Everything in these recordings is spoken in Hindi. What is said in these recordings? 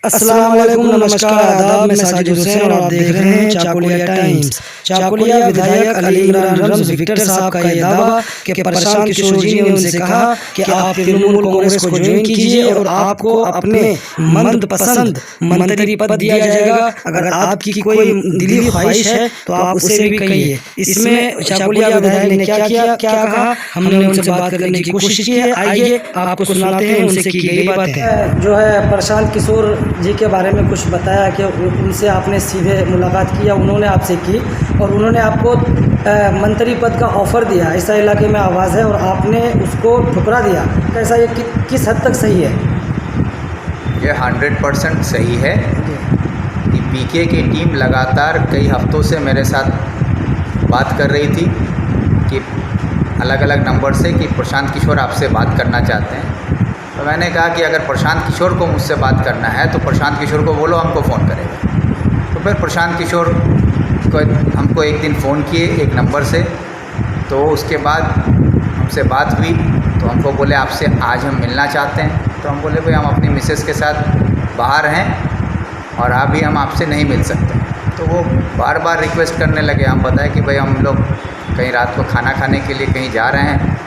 अस्सलाम वालेकुम, नमस्कार, आदाब। मैं साजिद हुसैन और आप देख रहे हैं चाकुलिया टाइम्स। चाकुलिया विधायक अली इमरान रम्ज़ विक्टर साहब का ये दावा कि प्रशांत किशोर जी ने उनसे कहा कि आप तृणमूल कांग्रेस को ज्वाइन कीजिए और आपको अपने मनपसंद मंत्री पद दिया जाएगा। अगर आपकी कोई दिली ख्वाहिश है तो आप उससे भी कहिए। इसमें चाकुलिया विधायक ने क्या कहा, हमने उनसे बात करने की कोशिश की है। आइए आपको सुनाते हैं उनसे की गई बातें। जो है प्रशांत किशोर जी के बारे में कुछ बताया कि उनसे आपने सीधे मुलाकात किया, उन्होंने आपसे की और उन्होंने आपको मंत्री पद का ऑफ़र दिया। ऐसा इलाके में आवाज़ है और आपने उसको ठुकरा दिया। कैसा ये किस हद तक सही है? ये 100% सही है कि पीके की टीम लगातार कई हफ्तों से मेरे साथ बात कर रही थी कि अलग अलग नंबर से कि प्रशांत किशोर आपसे बात करना चाहते हैं। तो मैंने कहा कि अगर प्रशांत किशोर को मुझसे बात करना है तो प्रशांत किशोर को बोलो, हमको फ़ोन करेगा। तो फिर प्रशांत किशोर को हमको एक दिन फ़ोन किए एक नंबर से, तो उसके बाद हमसे बात हुई तो हमको बोले आपसे आज हम मिलना चाहते हैं। तो हम बोले भाई हम अपनी मिसेस के साथ बाहर हैं और अभी हम आपसे नहीं मिल सकते। तो वो बार बार रिक्वेस्ट करने लगे। हम बताए कि भाई हम लोग कहीं रात को खाना खाने के लिए कहीं जा रहे हैं,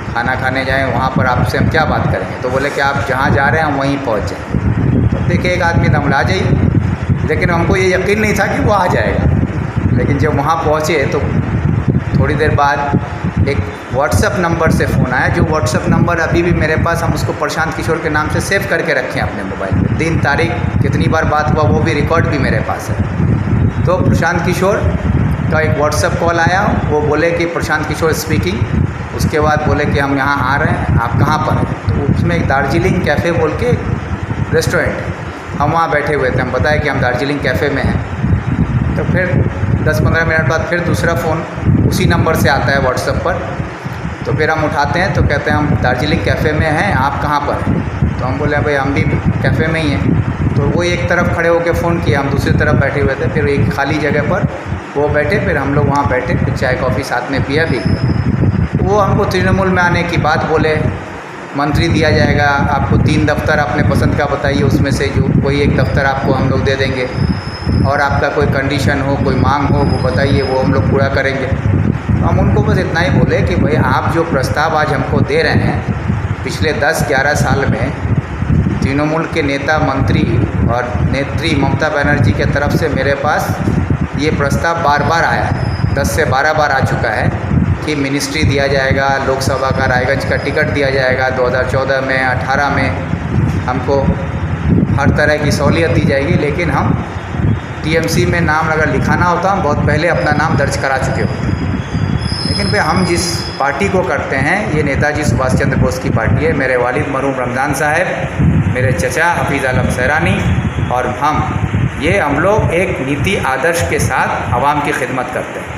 खाना खाने जाएं, वहाँ पर आपसे हम क्या बात करेंगे। तो बोले कि आप जहाँ जा रहे हैं हम वहीं पहुँच जाएँ। तो देखिए एक आदमी दमला जाइए, लेकिन हमको ये यकीन नहीं था कि वो आ जाएगा। लेकिन जब वहाँ पहुँचे तो थोड़ी देर बाद एक व्हाट्सएप नंबर से फ़ोन आया, जो व्हाट्सएप नंबर अभी भी मेरे पास, हम उसको प्रशांत किशोर के नाम से सेव करके रखे हैं अपने मोबाइल में। दिन तारीख कितनी बार बात हुआ वो भी रिकॉर्ड भी मेरे पास है। तो प्रशांत किशोर का एक व्हाट्सएप कॉल आया, वो बोले कि प्रशांत किशोर स्पीकिंग। उसके बाद बोले कि हम यहाँ आ रहे हैं, आप कहाँ पर हैं। तो उसमें एक दार्जिलिंग कैफ़े बोल के रेस्टोरेंट है, हम वहाँ बैठे हुए थे। हम बताए कि हम दार्जिलिंग कैफ़े में हैं। तो फिर 10-15 मिनट बाद फिर दूसरा फ़ोन उसी नंबर से आता है व्हाट्सएप पर। तो फिर हम उठाते हैं तो कहते हैं हम दार्जिलिंग कैफ़े में हैं, आप कहाँ पर हैं। तो हम बोले भाई हम भी कैफ़े में ही हैं। तो वो एक तरफ खड़े होकर फ़ोन किया, हम दूसरी तरफ बैठे हुए थे। फिर एक खाली जगह पर वो बैठे, फिर हम लोग वहाँ बैठे, फिर चाय कॉफ़ी साथ में पिया भी। वो हमको तृणमूल में आने की बात बोले, मंत्री दिया जाएगा आपको, 3 दफ्तर अपने पसंद का बताइए, उसमें से जो कोई एक दफ्तर आपको हम लोग दे देंगे, और आपका कोई कंडीशन हो, कोई मांग हो वो बताइए, वो हम लोग पूरा करेंगे। तो हम उनको बस इतना ही बोले कि भाई आप जो प्रस्ताव आज हमको दे रहे हैं, पिछले 10-11 साल में तृणमूल के नेता, मंत्री और नेत्री ममता बनर्जी के तरफ से मेरे पास ये प्रस्ताव बार बार आया है, 10 से 12 बार आ चुका है कि मिनिस्ट्री दिया जाएगा, लोकसभा का रायगंज का टिकट दिया जाएगा, 2014 में 18 में हमको हर तरह की सहूलियत दी जाएगी। लेकिन हम टीएमसी में नाम अगर लिखाना होता हम बहुत पहले अपना नाम दर्ज करा चुके होते। लेकिन भाई हम जिस पार्टी को करते हैं ये नेताजी सुभाष चंद्र बोस की पार्टी है। मेरे वालिद मरहूम रमज़ान साहब, मेरे चचा हफीज़ आलम सैरानी और हम लोग एक नीति आदर्श के साथ आवाम की खिदमत करते हैं।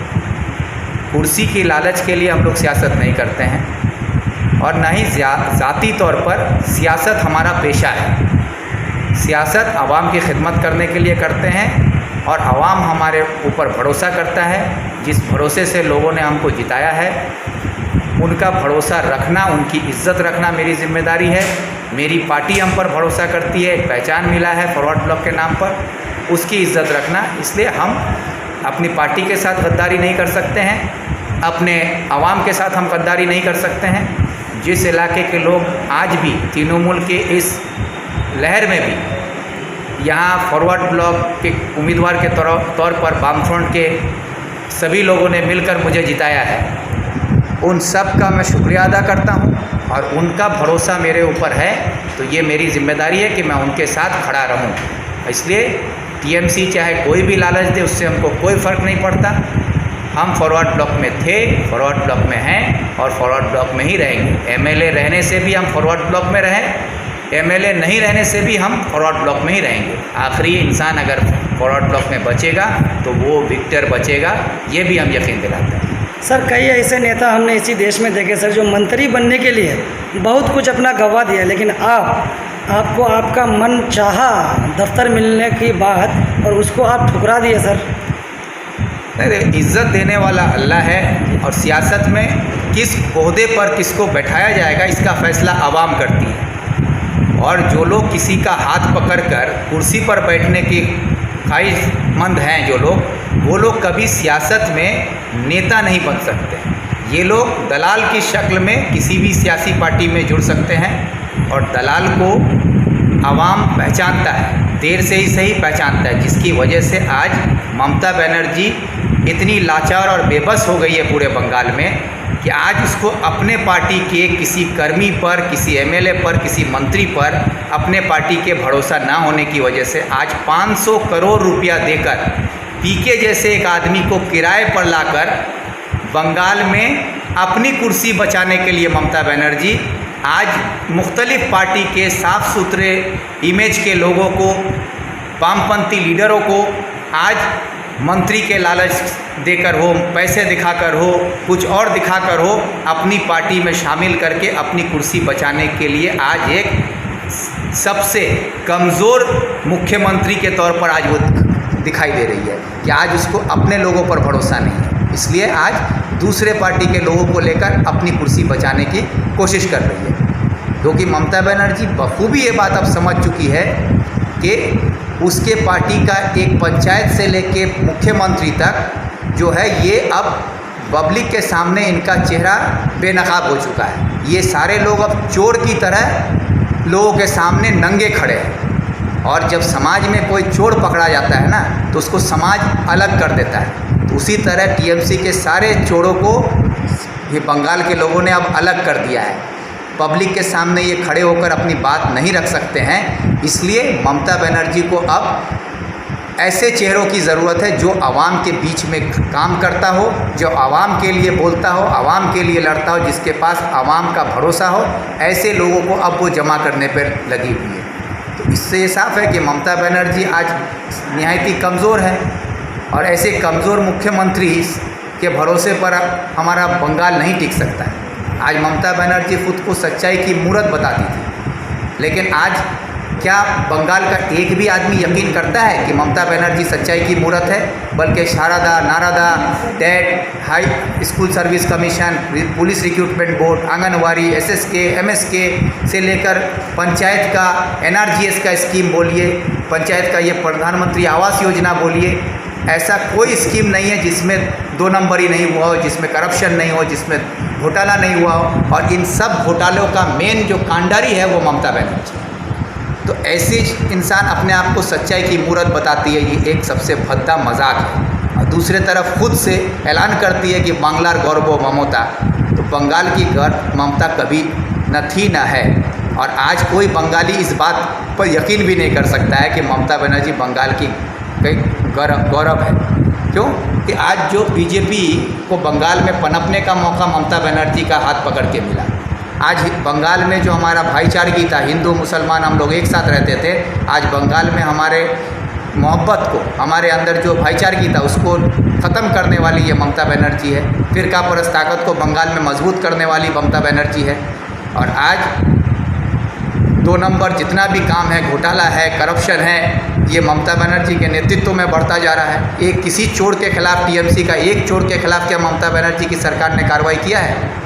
कुर्सी की लालच के लिए हम लोग सियासत नहीं करते हैं और ना ही ज़ाती तौर पर सियासत हमारा पेशा है। सियासत आवाम की खिदमत करने के लिए करते हैं और आवाम हमारे ऊपर भरोसा करता है। जिस भरोसे से लोगों ने हमको जिताया है, उनका भरोसा रखना, उनकी इज़्ज़त रखना मेरी ज़िम्मेदारी है। मेरी पार्टी हम पर भरोसा करती है, एक पहचान मिला है फॉरवर्ड ब्लॉक के नाम पर, उसकी इज़्ज़त रखना। इसलिए हम अपनी पार्टी के साथ गद्दारी नहीं कर सकते हैं, अपने आवाम के साथ हम गद्दारी नहीं कर सकते हैं। जिस इलाके के लोग आज भी तृणमूल के इस लहर में भी यहाँ फॉरवर्ड ब्लॉक के उम्मीदवार के तौर पर वामफ्रंट के सभी लोगों ने मिलकर मुझे जिताया है, उन सब का मैं शुक्रिया अदा करता हूँ और उनका भरोसा मेरे ऊपर है। तो ये मेरी ज़िम्मेदारी है कि मैं उनके साथ खड़ा रहूँ। इसलिए टीएमसी चाहे कोई भी लालच दे, उससे हमको कोई फ़र्क नहीं पड़ता। हम फॉरवर्ड ब्लॉक में थे, फॉरवर्ड ब्लॉक में हैं और फॉरवर्ड ब्लॉक में ही रहेंगे। एमएलए रहने से भी हम फॉरवर्ड ब्लॉक में रहें, एमएलए नहीं रहने से भी हम फॉरवर्ड ब्लॉक में ही रहेंगे। आखिरी इंसान अगर फॉरवर्ड ब्लॉक में बचेगा तो वो विक्टर बचेगा, ये भी हम यकीन दिलाते हैं। सर कई ऐसे नेता हमने इसी देश में देखे सर, जो मंत्री बनने के लिए बहुत कुछ अपना गंवा दिया, लेकिन आपको आपका मन चाहा दफ्तर मिलने की बात और उसको आप ठुकरा दिए सर। अरे इज़्ज़त देने वाला अल्लाह है और सियासत में किस ओहदे पर किसको बैठाया जाएगा इसका फ़ैसला आवाम करती है। और जो लोग किसी का हाथ पकड़कर कुर्सी पर बैठने के ख्वाहिशमंद हैं जो लोग, वो लोग कभी सियासत में नेता नहीं बन सकते। ये लोग दलाल की शक्ल में किसी भी सियासी पार्टी में जुड़ सकते हैं और दलाल को आवाम पहचानता है, देर से ही सही पहचानता है, जिसकी वजह से आज ममता बनर्जी इतनी लाचार और बेबस हो गई है पूरे बंगाल में कि आज उसको अपने पार्टी के किसी कर्मी पर, किसी एमएलए पर, किसी मंत्री पर अपने पार्टी के भरोसा ना होने की वजह से आज 500 करोड़ रुपया देकर पीके जैसे एक आदमी को किराए पर लाकर बंगाल में अपनी कुर्सी बचाने के लिए ममता बनर्जी आज मुख्तलिफ पार्टी के साफ सुथरे इमेज के लोगों को, वामपंथी लीडरों को आज मंत्री के लालच देकर हो, पैसे दिखाकर हो, कुछ और दिखाकर हो, अपनी पार्टी में शामिल करके अपनी कुर्सी बचाने के लिए आज एक सबसे कमज़ोर मुख्यमंत्री के तौर पर आज वो दिखाई दे रही है कि आज उसको अपने लोगों पर भरोसा नहीं है। इसलिए आज दूसरे पार्टी के लोगों को लेकर अपनी कुर्सी बचाने की कोशिश कर रही है, क्योंकि ममता बनर्जी बखूबी ये बात अब समझ चुकी है कि उसके पार्टी का एक पंचायत से लेके मुख्यमंत्री तक जो है ये अब पब्लिक के सामने इनका चेहरा बेनकाब हो चुका है। ये सारे लोग अब चोर की तरह लोगों के सामने नंगे खड़े हैं और जब समाज में कोई चोर पकड़ा जाता है ना तो उसको समाज अलग कर देता है। तो उसी तरह टीएमसी के सारे चोरों को ये बंगाल के लोगों ने अब अलग कर दिया है। पब्लिक के सामने ये खड़े होकर अपनी बात नहीं रख सकते हैं। इसलिए ममता बनर्जी को अब ऐसे चेहरों की ज़रूरत है जो आवाम के बीच में काम करता हो, जो आवाम के लिए बोलता हो, आवाम के लिए लड़ता हो, जिसके पास आवाम का भरोसा हो। ऐसे लोगों को अब वो जमा करने पर लगी हुई है। तो इससे ये साफ है कि ममता बनर्जी आज निहायत ही कमज़ोर है और ऐसे कमज़ोर मुख्यमंत्री के भरोसे पर हमारा बंगाल नहीं टिक सकता है। आज ममता बनर्जी खुद को सच्चाई की मूरत बताती थी, लेकिन आज क्या बंगाल का एक भी आदमी यकीन करता है कि ममता बनर्जी सच्चाई की मूरत है? बल्कि Sarada, Narada, TET, high school service commission, police recruitment board, anganwadi, SSK, MSK से लेकर पंचायत का एनआरजीएस का स्कीम बोलिए, पंचायत का ये प्रधानमंत्री आवास योजना बोलिए, ऐसा कोई स्कीम नहीं है जिसमें 2 नंबरी नहीं हुआ हो, जिसमें करप्शन नहीं हो, जिसमें घोटाला नहीं हुआ हो। और इन सब घोटालों का मेन जो कांडारी है वो ममता बनर्जी। तो ऐसे इंसान अपने आप को सच्चाई की मूरत बताती है, ये एक सबसे भद्दा मजाक है। और दूसरे तरफ खुद से ऐलान करती है कि बांग्लार गौरव ममता। तो बंगाल की गर्व ममता कभी न थी न है। और आज कोई बंगाली इस बात पर यकीन भी नहीं कर सकता है कि ममता बनर्जी बंगाल की गौरव है। क्यों कि आज जो बीजेपी को बंगाल में पनपने का मौका ममता बनर्जी का हाथ पकड़ के मिला। आज बंगाल में जो हमारा भाईचारगी था, हिंदू मुसलमान हम लोग एक साथ रहते थे, आज बंगाल में हमारे मोहब्बत को, हमारे अंदर जो भाईचारगी था उसको ख़त्म करने वाली ये ममता बनर्जी है। फिरका परस्त ताकत को बंगाल में मजबूत करने वाली ममता बनर्जी है। और आज 2 नंबर जितना भी काम है, घोटाला है, करप्शन है, ये ममता बनर्जी के नेतृत्व में बढ़ता जा रहा है। एक किसी चोर के खिलाफ, टीएमसी का एक चोर के खिलाफ क्या ममता बनर्जी की सरकार ने कार्रवाई किया है?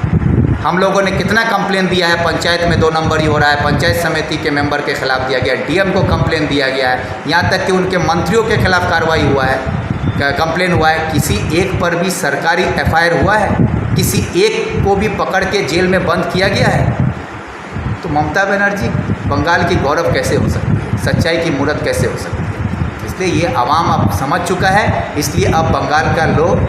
हम लोगों ने कितना कंप्लेन दिया है, पंचायत में 2 नंबरी हो रहा है, पंचायत समिति के मेंबर के खिलाफ दिया गया, डीएम को कंप्लेन दिया गया है, यहाँ तक कि उनके मंत्रियों के खिलाफ कार्रवाई हुआ है, कंप्लेन हुआ है। किसी एक पर भी सरकारी एफआईआर हुआ है? किसी एक को भी पकड़ के जेल में बंद किया गया है? तो ममता बनर्जी बंगाल की गौरव कैसे हो सकती है, सच्चाई की मूरत कैसे हो सकती है? इसलिए ये आवाम अब समझ चुका है। इसलिए अब बंगाल का लोग,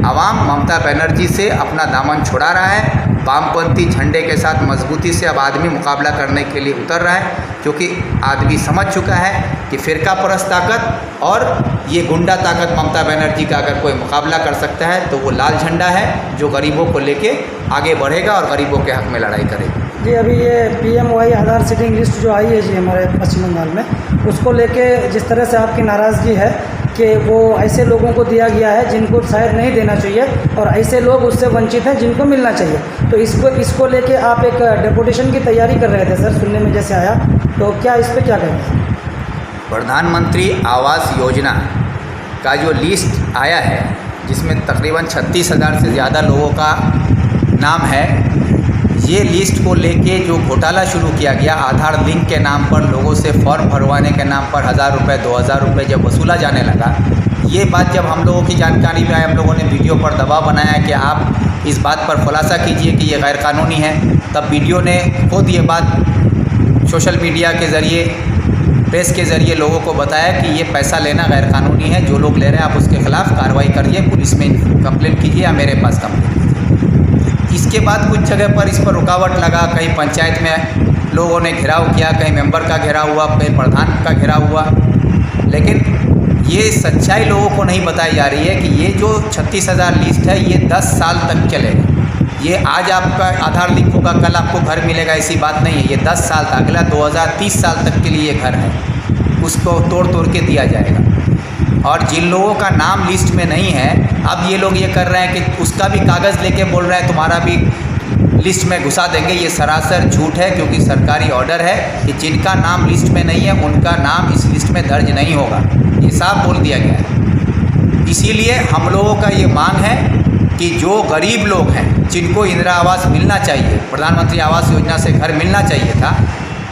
आवाम ममता बनर्जी से अपना दामन छुड़ा रहा है। वामपंथी झंडे के साथ मजबूती से अब आदमी मुकाबला करने के लिए उतर रहा है, क्योंकि आदमी समझ चुका है कि फिरका परस्त ताकत और ये गुंडा ताकत ममता बनर्जी का अगर कोई मुकाबला कर सकता है तो वो लाल झंडा है जो गरीबों को लेके आगे बढ़ेगा और गरीबों के हक में लड़ाई करेगा। जी, अभी ये PMY आधार सीटिंग लिस्ट जो आई है जी हमारे पश्चिम बंगाल में, उसको लेके जिस तरह से आपकी नाराज़गी है कि वो ऐसे लोगों को दिया गया है जिनको शायद नहीं देना चाहिए और ऐसे लोग उससे वंचित हैं जिनको मिलना चाहिए, तो इसको लेके आप एक डेपुटेशन की तैयारी कर रहे थे सर, सुनने में जैसे आया, तो क्या इस पर क्या कहेंगे? प्रधानमंत्री आवास योजना का जो लिस्ट आया है जिसमें तकरीबन 36,000 से ज़्यादा लोगों का नाम है, ये लिस्ट को लेके जो घोटाला शुरू किया गया, आधार लिंक के नाम पर लोगों से फॉर्म भरवाने के नाम पर 1000 रुपये 2000 रुपये जब वसूला जाने लगा, ये बात जब हम लोगों की जानकारी में आई, हम लोगों ने वीडियो पर दबाव बनाया कि आप इस बात पर खुलासा कीजिए कि ये गैरकानूनी है। तब वीडियो ने खुद ये बात सोशल मीडिया के ज़रिए, प्रेस के ज़रिए लोगों को बताया कि ये पैसा लेना गैरकानूनी है, जो लोग ले रहे हैं आप उसके ख़िलाफ़ कार्रवाई करिए, पुलिस में कंप्लेंट कीजिए या मेरे पास कंप्लेंट कीजिए। इसके बाद कुछ जगह पर इस पर रुकावट लगा, कहीं पंचायत में लोगों ने घेराव किया, कहीं मेंबर का घेराव हुआ, कहीं प्रधान का घेराव हुआ, लेकिन ये सच्चाई लोगों को नहीं बताई जा रही है कि ये जो 36,000 लिस्ट है ये 10 साल तक चलेगा। ये आज आपका आधार लिंक होगा, कल आपको घर मिलेगा, ऐसी बात नहीं है। ये 10 साल तक, अगला 2030 साल तक के लिए ये घर है, उसको तोड़ तोड़ के दिया जाएगा। और जिन लोगों का नाम लिस्ट में नहीं है, अब ये लोग ये कर रहे हैं कि उसका भी कागज़ लेके बोल रहे हैं तुम्हारा भी लिस्ट में घुसा देंगे। ये सरासर झूठ है, क्योंकि सरकारी ऑर्डर है कि जिनका नाम लिस्ट में नहीं है उनका नाम इस लिस्ट में दर्ज नहीं होगा, ये साफ बोल दिया गया है। इसीलिए हम लोगों का ये मांग है कि जो गरीब लोग हैं, जिनको इंदिरा आवास मिलना चाहिए, प्रधानमंत्री आवास योजना से घर मिलना चाहिए था,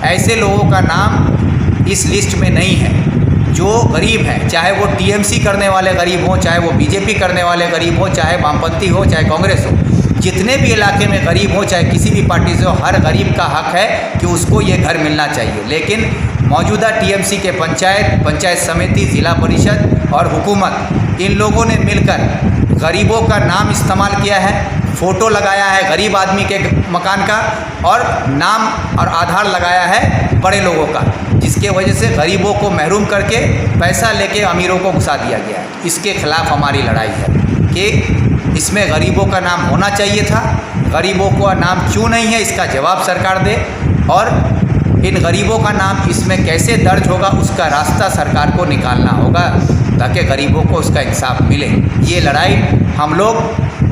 ऐसे लोगों का नाम इस लिस्ट में नहीं है। जो गरीब हैं, चाहे वो टीएमसी करने वाले गरीब हों, चाहे वो बीजेपी करने वाले गरीब हों, चाहे वामपंथी हो, चाहे कांग्रेस हो, जितने भी इलाके में गरीब हो, चाहे किसी भी पार्टी से हो, हर गरीब का हक है कि उसको ये घर मिलना चाहिए। लेकिन मौजूदा टीएमसी के पंचायत समिति, ज़िला परिषद और हुकूमत, इन लोगों ने मिलकर गरीबों का नाम इस्तेमाल किया है, फ़ोटो लगाया है गरीब आदमी के मकान का, और नाम और आधार लगाया है बड़े लोगों का, जिसके वजह से गरीबों को महरूम करके पैसा लेके अमीरों को घुसा दिया गया है। इसके खिलाफ़ हमारी लड़ाई है कि इसमें गरीबों का नाम होना चाहिए था। गरीबों का नाम क्यों नहीं है, इसका जवाब सरकार दे, और इन गरीबों का नाम इसमें कैसे दर्ज होगा उसका रास्ता सरकार को निकालना होगा, ताकि गरीबों को उसका इंसाफ मिले। ये लड़ाई हम लोग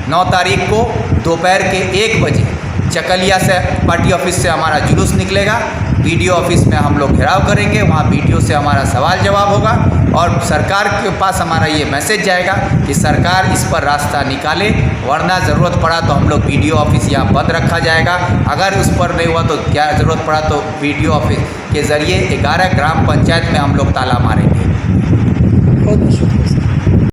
9 तारीख को दोपहर के 1 बजे चकलिया से पार्टी ऑफिस से हमारा जुलूस निकलेगा, बीडीओ ऑफिस में हम लोग घेराव करेंगे, वहाँ बीडीओ से हमारा सवाल जवाब होगा, और सरकार के पास हमारा ये मैसेज जाएगा कि सरकार इस पर रास्ता निकाले, वरना ज़रूरत पड़ा तो हम लोग बीडीओ ऑफिस यहाँ बंद रखा जाएगा। अगर उस पर नहीं हुआ तो क्या ज़रूरत पड़ा तो बीडीओ ऑफिस के ज़रिए 11 ग्राम पंचायत में हम लोग ताला मारेंगे। बहुत बहुत शुक्रिया।